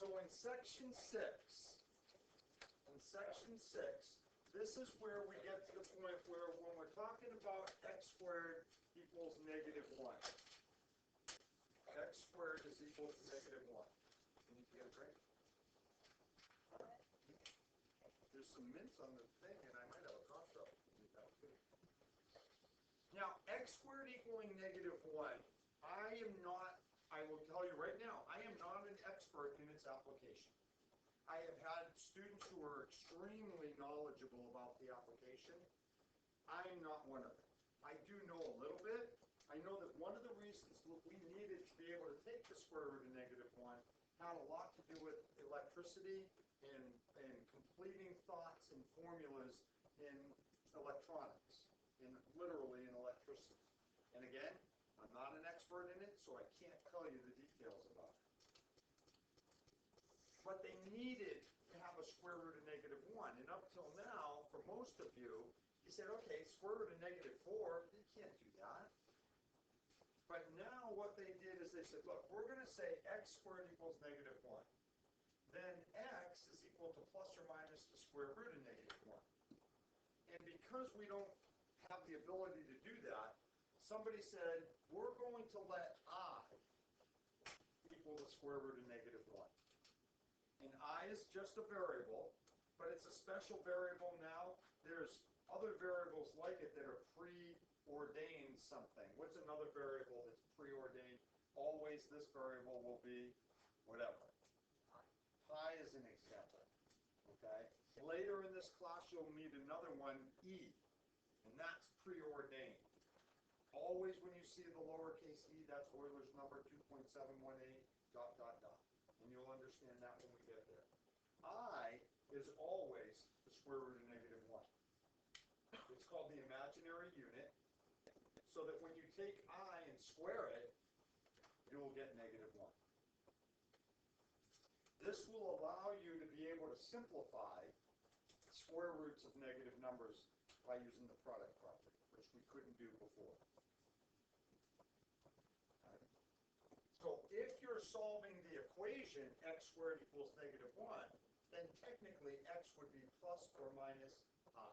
So in section 6, this is where we get to the point where when we're talking about x squared equals -1. X squared is equal to -1. You need to get a drink? There's some mints on the thing, and I might have a cough drop. Now, x squared equaling -1, I will tell you right now, I am not an expert in its application. I have had students who are extremely knowledgeable about the application. I am not one of them. I do know a little bit. I know that one of the reasons we needed to be able to take the square root of -1 had a lot to do with electricity and completing thoughts and formulas in electronics, literally in electricity. And again, I'm not an expert in it, so I can't tell you the details about it. But they needed to have a square root of -1. And up till now, for most of you, you said, okay, square root of -4, you can't do that. But now what they did is they said, look, we're going to say x squared equals -1. Then x is equal to plus or minus the square root of -1. And because we don't have the ability to do that, somebody said, we're going to let I equal the square root of -1. And I is just a variable, but it's a special variable now. There's other variables like it that are preordained something. What's another variable that's preordained? Always this variable will be whatever. Pi is an example. Okay? Later in this class, you'll meet another one, E, and that's preordained. Always when you see the lowercase e, that's Euler's number 2.718, ... And you'll understand that when we get there. I is always the square root of -1. It's called the imaginary unit, so that when you take I and square it, you will get -1. This will allow you to be able to simplify square roots of negative numbers by using the product property, which we couldn't do before. So if you're solving the equation x squared equals -1, then technically x would be plus or minus I.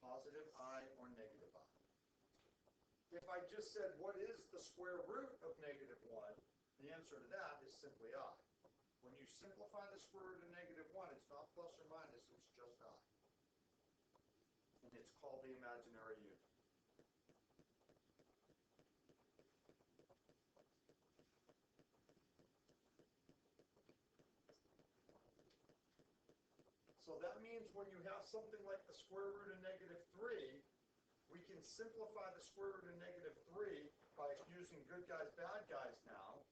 Positive I or negative I. If I just said, what is the square root of -1, the answer to that is simply I. When you simplify the square root of -1, it's not plus or minus, it's just I. And it's called the imaginary unit. So that means when you have something like the square root of -3, we can simplify the square root of -3 by using good guys, bad guys now.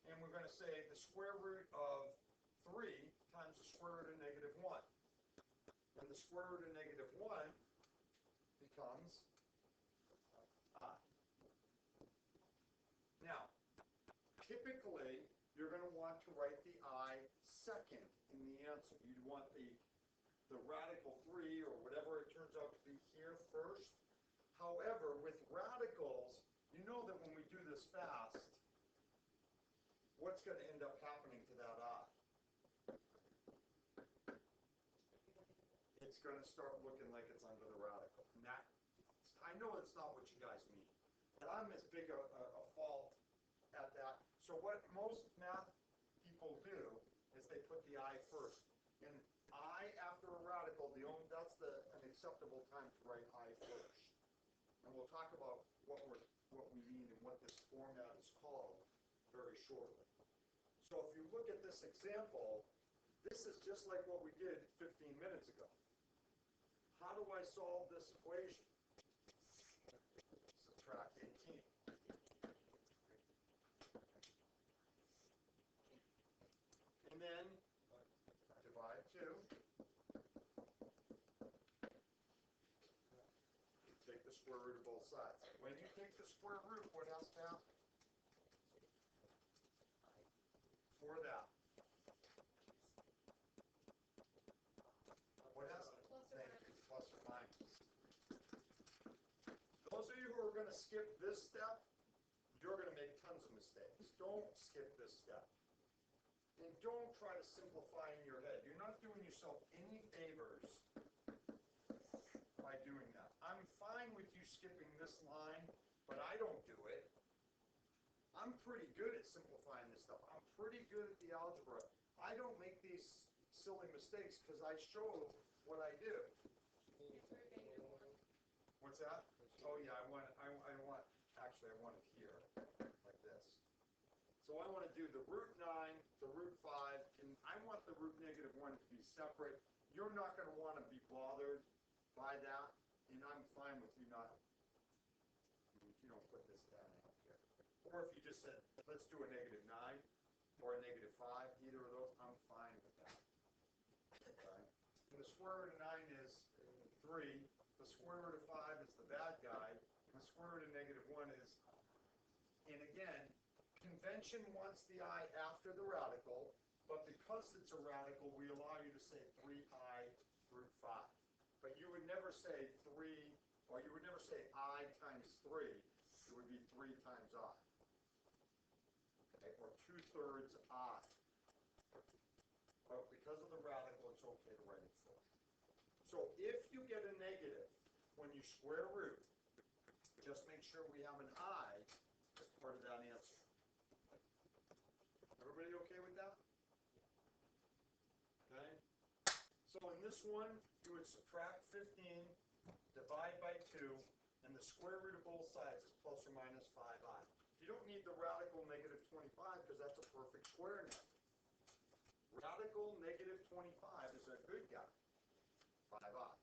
And we're going to say the square root of 3 times the square root of -1. And the square root of -1 becomes I. Now, typically, you're going to want to write the I second in the answer. You'd want the radical 3 or whatever it turns out to be here first. However, with radicals, you know that when we do this fast, what's going to end up happening to that I? It's going to start looking like it's under the radical. And that, I know it's not what you guys mean, but I'm as big a fault at that. So what most math people do is they put the I first. And I after a radical, that's an acceptable time to write I first. And we'll talk about what we mean and what this format is called very shortly. So if you look at this example, this is just like what we did 15 minutes ago. How do I solve this equation? Subtract 18. And then divide 2. You take the square root of both sides. When you take the square root, what has to happen? For that. What has to happen? Plus or minus. Those of you who are going to skip this step, you're going to make tons of mistakes. don't skip this step. And don't try to simplify in your head. You're not doing yourself any favors by doing that. I'm fine with you skipping this line, but I don't do it. I'm pretty good at simplifying this stuff. I'm pretty good at the algebra. I don't make these silly mistakes because I show what I do. What's that? Oh yeah, I want it here, like this. So I want to do the root 9, the root 5, and I want the root negative 1 to be separate. You're not going to want to be bothered by that, and I'm fine with you not, if you don't put this down, I don't care. Or if you just said, let's do a negative 9 or a negative 5, either of those, I'm fine with that. Okay? And the square root of 9 is 3. The square root of 5 is the bad guy. And the square root of negative 1 is, and again, convention wants the I after the radical, but because it's a radical, we allow you to say 3I root 5. But you would never say 3, or you would never say I times 3. It would be 3 times I. Okay, or 2/3 I. But because of the radical, it's okay to write it full. So if you get a negative when you square root, just make sure we have an I as part of that answer. Everybody okay with that? Okay. So in this one, you would subtract 15, divide by 2, and the square root of both sides is plus or minus 5i. You don't need the radical negative 25 because that's a perfect square now. Radical negative 25 is a good guy. 5i.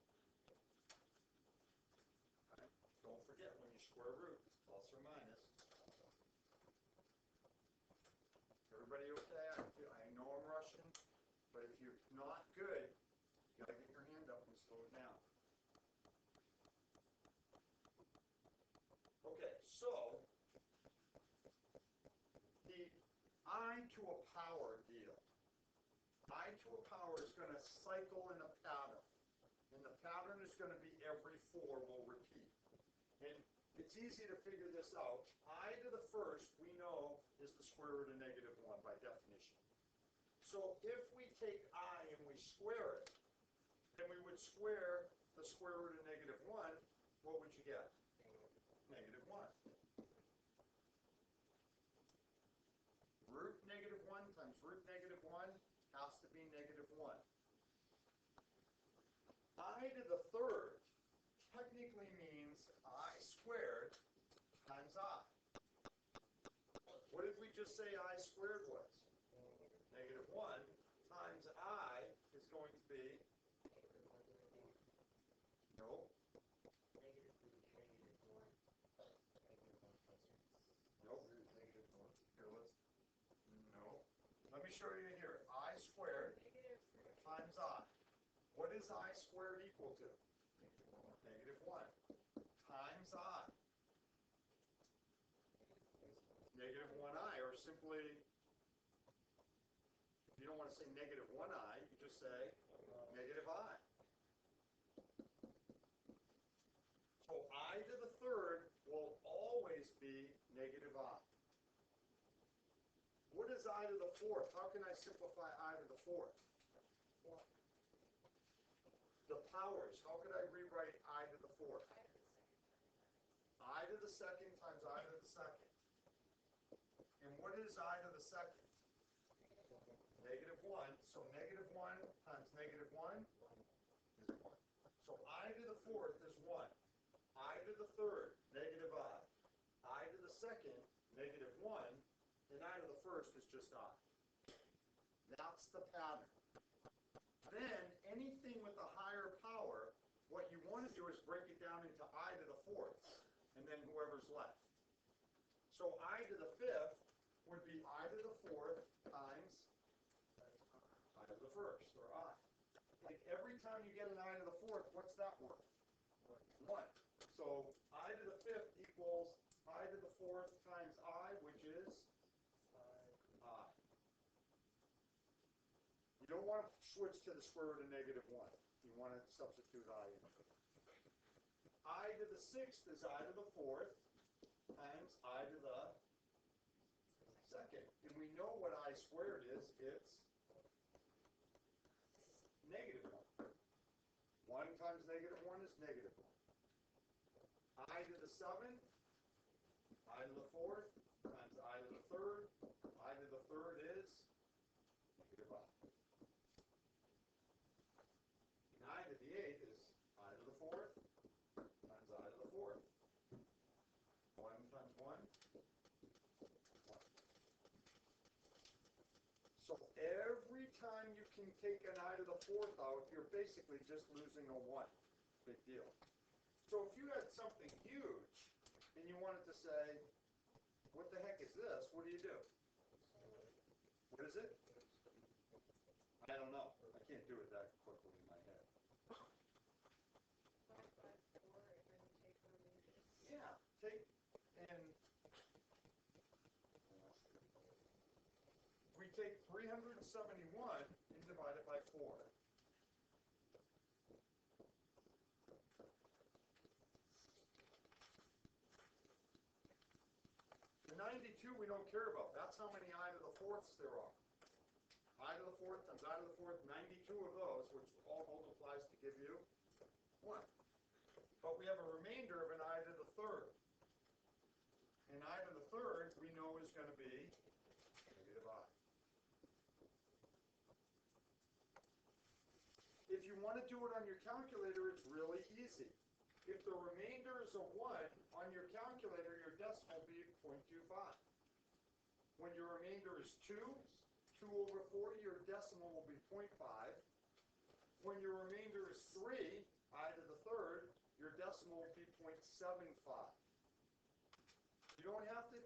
Okay. Don't forget when you square root, it's plus or minus. Everybody okay? I know I'm rushing, but if you're not good, you got to get your hand up and slow it down. Okay, so the I to a power deal. I to a power is going to cycle in a pattern. And the pattern is going to be every 4 will repeat. And it's easy to figure this out. I to the first, we know, is the square root of negative 1 by definition. So if we take I and we square it, then we would square the square root of negative 1. What would you get? Negative 1. Root negative 1 times root negative 1 has to be negative 1. I to the third technically means I squared times I. What did we just say I squared was? Negative 1 times I is going to be, no. Nope. Here, no. Let me show you here. I squared times I. What is I squared equal to? Negative 1 times I. Negative 1i, or simply, if you don't want to say negative 1i, you just say negative I. So I to the third will always be negative I. What is I to the fourth? How can I simplify I to the fourth? The powers. How could I rewrite I to the fourth? I to the second times I to the second. And what is I to the second? Negative 1. So negative 1 times negative 1 is 1. So I to the fourth is 1. I to the third, negative I. I to the second, negative 1. And I to the first is just I. That's the pattern. Then anything with a higher power, what you want to do is break it down into I to the fourth, and then whoever's left. So I to the fifth would be I to the fourth times I to the first, or I. Like every time you get an I to the fourth, what's that worth? 1. So I to the fifth equals I to the fourth times I, which is I. You don't want to switch to the square root of negative 1. You want to substitute I in. I to the sixth is I to the fourth times I to the second. Okay, and we know what I squared is. It's negative 1. 1 times negative 1 is negative 1. I to the 7, I to the 4th, times I to the 3rd. I to the 3rd is negative I. And I to the 8th is I to the 4th, times I to the 4th. 1 times 1, 1. So every time you can take an I to the 4th out, you're basically just losing a 1. Big deal. So if you had something huge and you wanted to say, what the heck is this? What do? What is it? I don't know. I can't do it that quickly in my head. Yeah, take and we take 371 and divide it by 4. The 92 we don't care about. That's how many I to the 4ths there are. I to the 4th times I to the 4th, 92 of those, which all multiplies to give you 1. But we have a remainder of an I to the 3rd. And I to the 3rd we know is going to be negative I. If you want to do it on your calculator, it's really easy. If the remainder is a 1 on your calculator, your decimal will be 0.25. When your remainder is 2 over 40, your decimal will be 0.5. When your remainder is 3, I to the 3rd, your decimal will be 0.75. You don't have to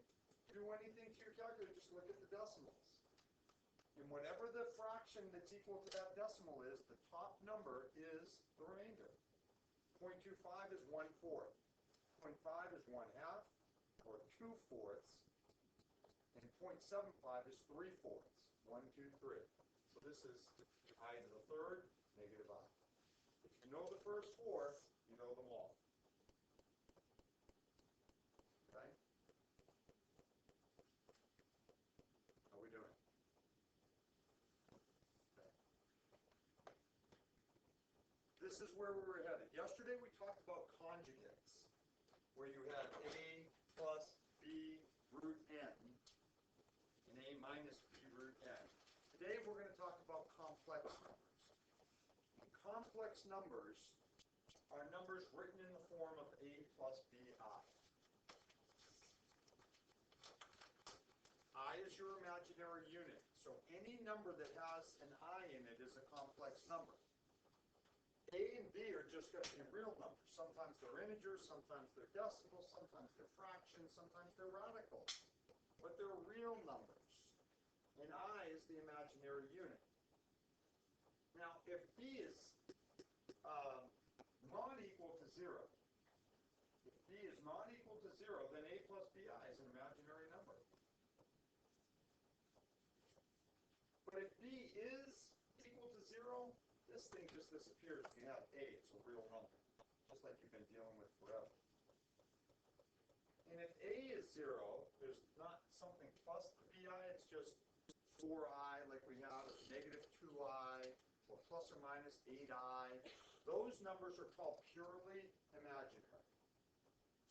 do anything to your calculator, just look at the decimals. And whatever the fraction that's equal to that decimal is, the top number is the remainder. 0.25 is 1/4. 0.5 is 1/2, or 2/4. And 0.75 is 3/4. 1, 2, 3. So this is I to the 3rd, negative I. If you know the first 4, you know them all. Okay? How are we doing? Okay. This is where we were headed. Yesterday we talked about conjugates, where you had a plus b root n and a minus b root n. Today we're going to talk about complex numbers. And complex numbers are numbers written in the form of a plus bi. I is your imaginary unit. So any number that has an I in it is a complex number. A and B are just going to be real numbers. Sometimes they're integers, sometimes they're decimals, sometimes they're fractions, sometimes they're radicals. But they're real numbers. And I is the imaginary unit. Now, if B is not equal to 0, if B is not equal to 0, then A plus BI is an imaginary number. But if B is equal to 0, this thing just disappears. You have A, it's a real number, just like you've been dealing with forever. And if A is 0, there's not something plus the BI, it's just 4i like we have, or negative 2i, or plus or minus 8i. Those numbers are called purely imaginary.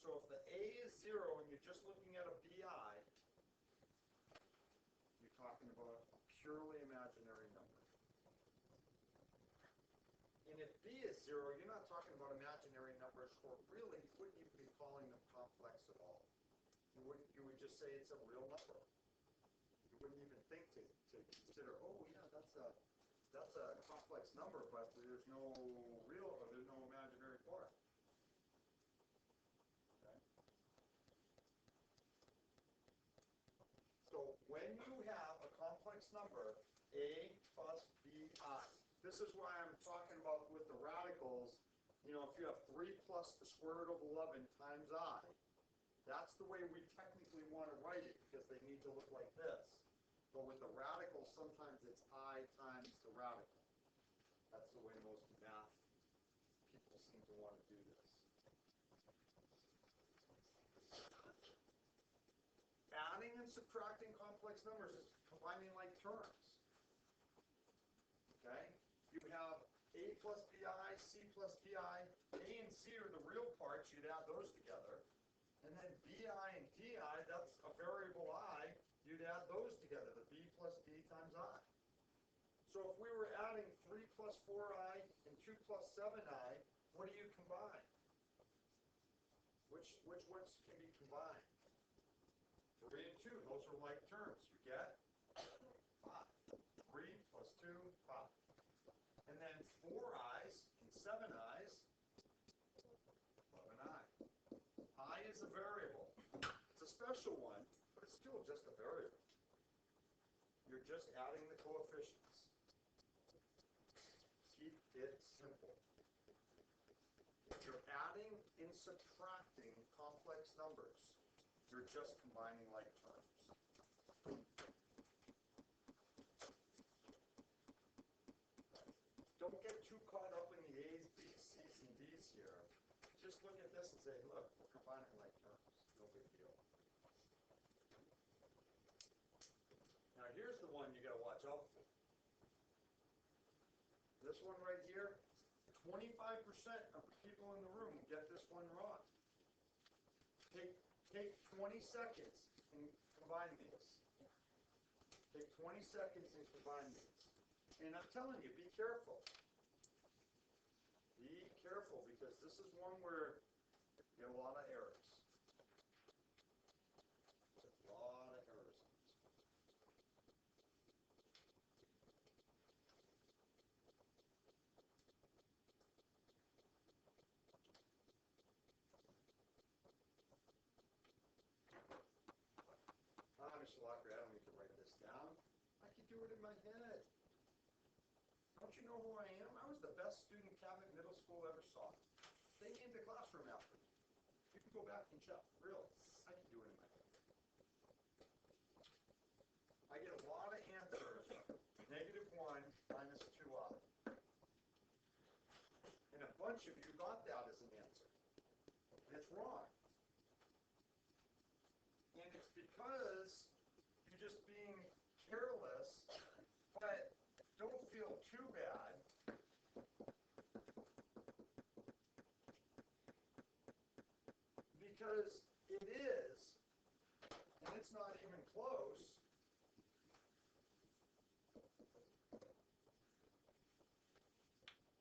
So if the A is 0 and you're just looking at a BI, you're talking about a purely imaginary number. And if B is 0, you're not talking about imaginary numbers, or really you wouldn't even be calling them complex at all. You would just say it's a real number. You wouldn't even think to consider, oh yeah, that's a complex number, but there's no real, or there's no imaginary part. Okay. So when you have a complex number, A plus BI, this is why I'm talking about with the radicals, you know, if you have 3 plus the square root of 11 times I, that's the way we technically want to write it, because they need to look like this. But with the radicals, sometimes it's I times the radical. That's the way most math people seem to want to do this. Adding a and subtracting complex numbers is combining like terms. Okay? You have a plus bi, c plus di. A and c are the real parts. You'd add those together. And then bi and di, that's a variable I. You'd add those together, the b plus d times I. So if we were adding 3 plus 4i and 2 plus 7i, what do you combine? Which ones can be combined? 3 and 2, those are like terms. You get 5. 3 plus 2, 5. And then 4i's and 7i's, 11i. I is a variable. It's a special one, but it's still just a variable. You're just adding the coefficients. Keep it simple. If you're adding and subtracting complex numbers, you're just combining like terms. Don't get too caught up in the A's, B's, C's, and D's here. Just look at this and say, look, we're combining like terms. No big deal. Now here's the one you got to watch out for. This one right here, 25% of the people in the room get this one wrong. Take 20 seconds and combine these. Take 20 seconds and combine these. And I'm telling you, be careful. Be careful, because this is one where you get a lot of errors. A lot of errors. Mr. Locker, I don't need to write this down. I can do it in my head. Don't you know who I am? I was the best student Cabot Middle School ever saw. They named the classroom after me. You can go back and check. Really, I can do it in my head. I get a lot of answers. -1 minus 2i. And a bunch of you got that as an answer. And it's wrong. And it's because you're just being careless, but don't feel too bad. Because it is, and it's not even close.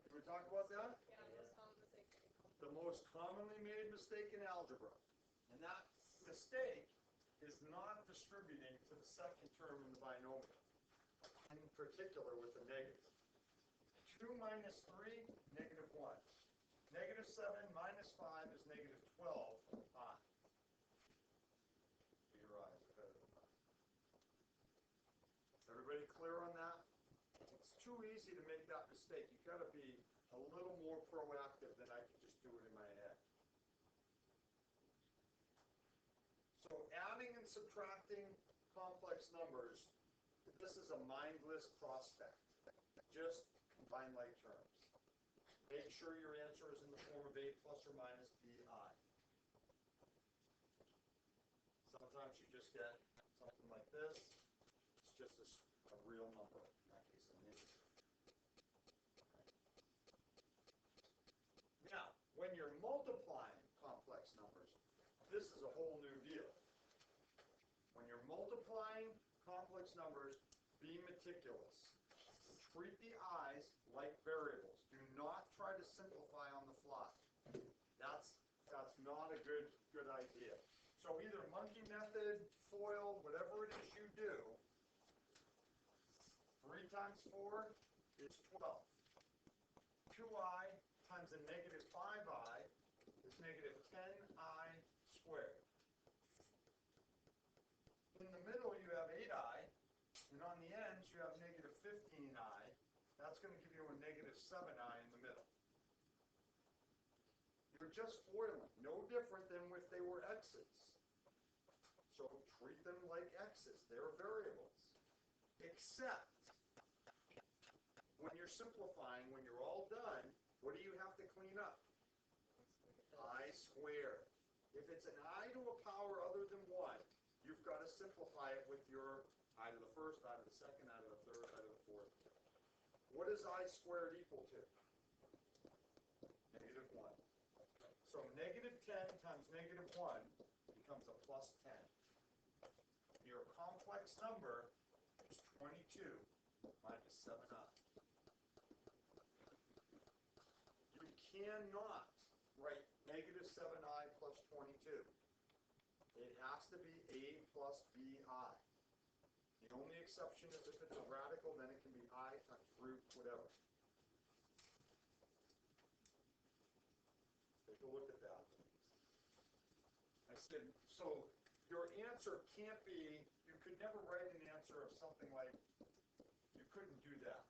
Can we talk about that? The most commonly made mistake in algebra. And that mistake is not distributing to the second term in the binomial, in particular with the negative. 2 minus 3, -1. -7 minus 5 is -12i. Your eyes are better than mine. Everybody clear on that? It's too easy to make that mistake. You've got to be a little more proactive than I can just do it in my head. So adding and subtracting complex numbers, this is a mindless prospect. Just combine like terms. Make sure your answer is in the form of a plus or minus bi. Sometimes you just get something like this. It's just a real number. In that case, an integer. Now, when you're multiplying complex numbers, this is a whole new deal. When you're multiplying complex numbers, be meticulous. Treat the i's like variables. Do not try to simplify on the fly. That's not a good idea. So either monkey method, FOIL, whatever it is you do, 3 times 4 is 12. 2i times a -5i is -10i squared. In the middle you have 8i, and on the ends you have -15i. That's going to give you a -7i in the middle. You're just FOILing, no different than if they were x's. So treat them like x's. They're variables. Except when you're simplifying, when you're all done, what do you have to clean up? I squared. If it's an I to a power other than 1, you've got to simplify it with your I to the first, I to the second, I to the third, I to the fourth. What is I squared equal to? Negative 1. So negative 10 times negative 1 becomes a plus 10. Your complex number is 22 minus 7i. You cannot write negative 7i plus 22. It has to be a plus bi. The only exception is if it's a radical, then it can be I times root whatever. Take a look at that. I said, so your answer can't be, you could never write an answer of something like, you couldn't do that.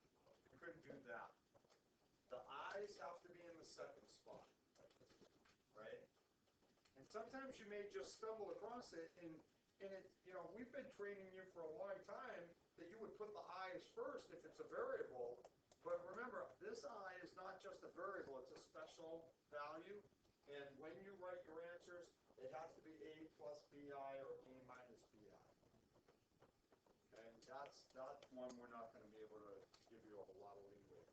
You couldn't do that. The I's have to be in the second spot, right? And sometimes you may just stumble across it, and it, we've been training you for a long time that you would put the I's first if it's a variable. But remember, this I is not just a variable, it's a special value. And when you write your answers, it has to be a plus bi or a minus bi. And that's one we're not going to be able to give you a lot of leeway.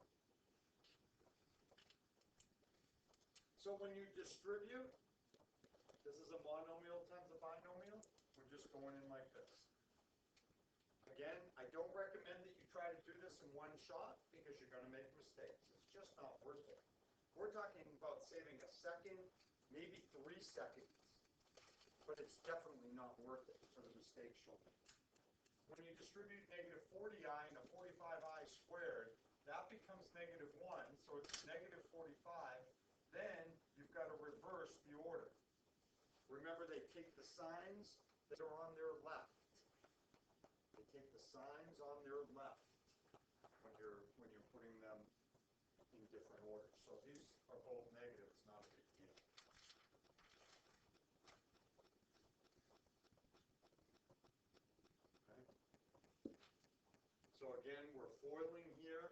So when you distribute, this is a monomial times a binomial, we're just going in like this. Again, I don't recommend that you try to do this in one shot because you're going to make mistakes. It's just not worth it. We're talking about saving a second, maybe 3 seconds, but it's definitely not worth it for the mistakes you'll make. When you distribute negative 40i into 45i squared, that becomes negative 1, so it's negative 45. Then you've got to reverse the order. Remember, they take the signs that are on their left. They take the signs on their left when you're putting them in different orders. So these are both negative. It's not a big deal. Okay. So again, we're foiling here.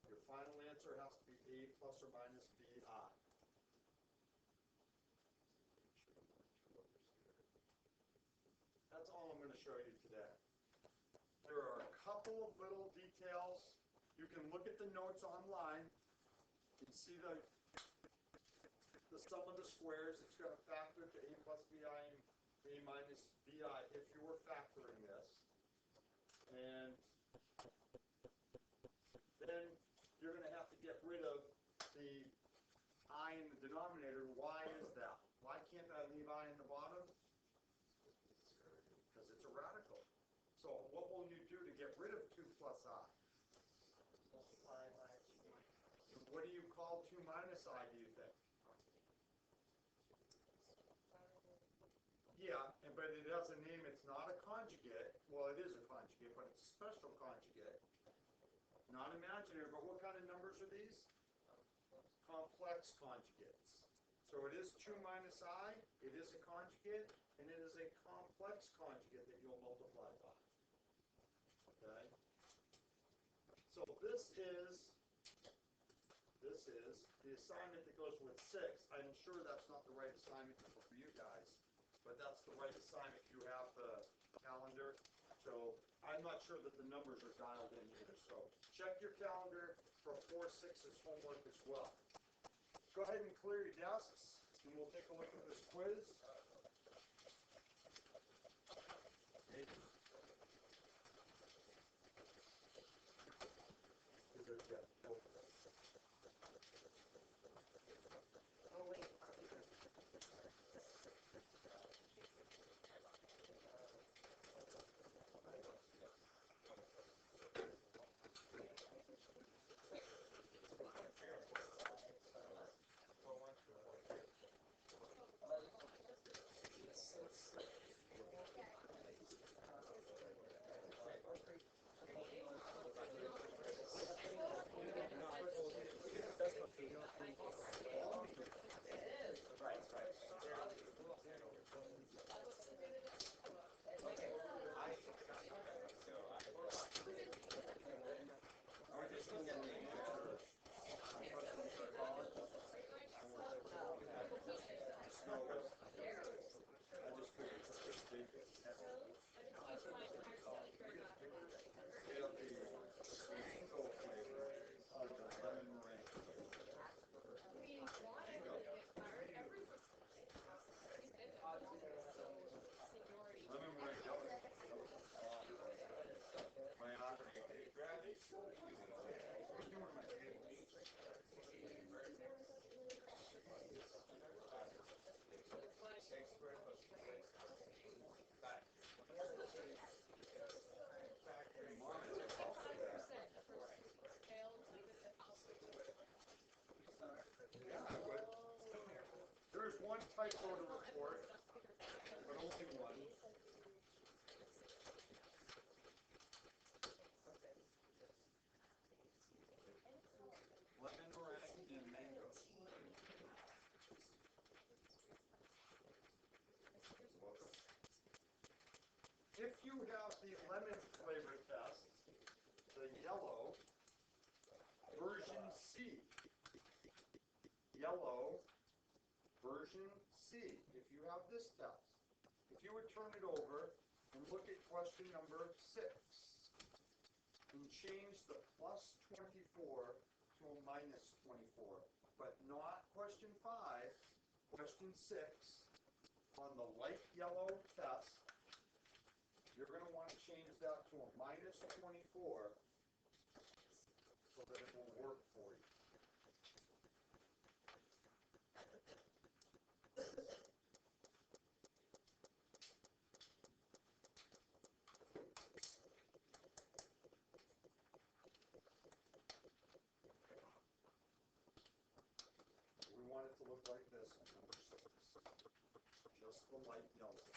Your final answer has to be a plus or minus bi. That's all I'm going to show you today. There are a couple of little details. You can look at the notes online and see the sum of the squares. It's going to factor to a plus bi and a minus bi if you were factoring this. And then you're going to have to get rid of the I in the denominator. Why is that? Why can't I leave I in the bottom? Because it's a radical. So what will you do to get rid of 2 plus I? Multiply by 2 minus. What do you call 2 minus I, do you think? Yeah, but it has a name. It's not a conjugate. Well, it is a conjugate, but it's a special conjugate. Not imaginary, but what kind of numbers are these? Complex conjugates. So it is 2 minus I, it is a conjugate, and it is a complex conjugate that you'll multiply by. Okay? So this is the assignment that goes with 6. I'm sure that's not the right assignment for you guys, but that's the right assignment. You have the calendar. So I'm not sure that the numbers are dialed in here. So check your calendar for 4.6's homework as well. Go ahead and clear your desks, and we'll take a look at this quiz. Okay. Oh, wait. Yeah, I would. There's one typo to report, but only one. Lemon, meringue, and mango. Welcome. If you have the lemon flavor test, the yellow, version C. Yellow, version C. If you have this test, if you would turn it over and look at question number 6 and change the plus 24 to a minus 24, but not question 5, question 6 on the light yellow test, you're going to want to change that to a minus 24 so that it will work for you. We want it to look like this on number 6. Just the light yellow.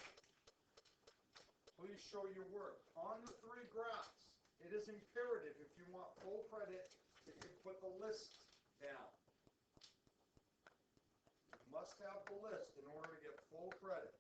Please show your work. On the 3 graphs, it is imperative if you want full credit that you put the list down. You must have the list in order to get full credit.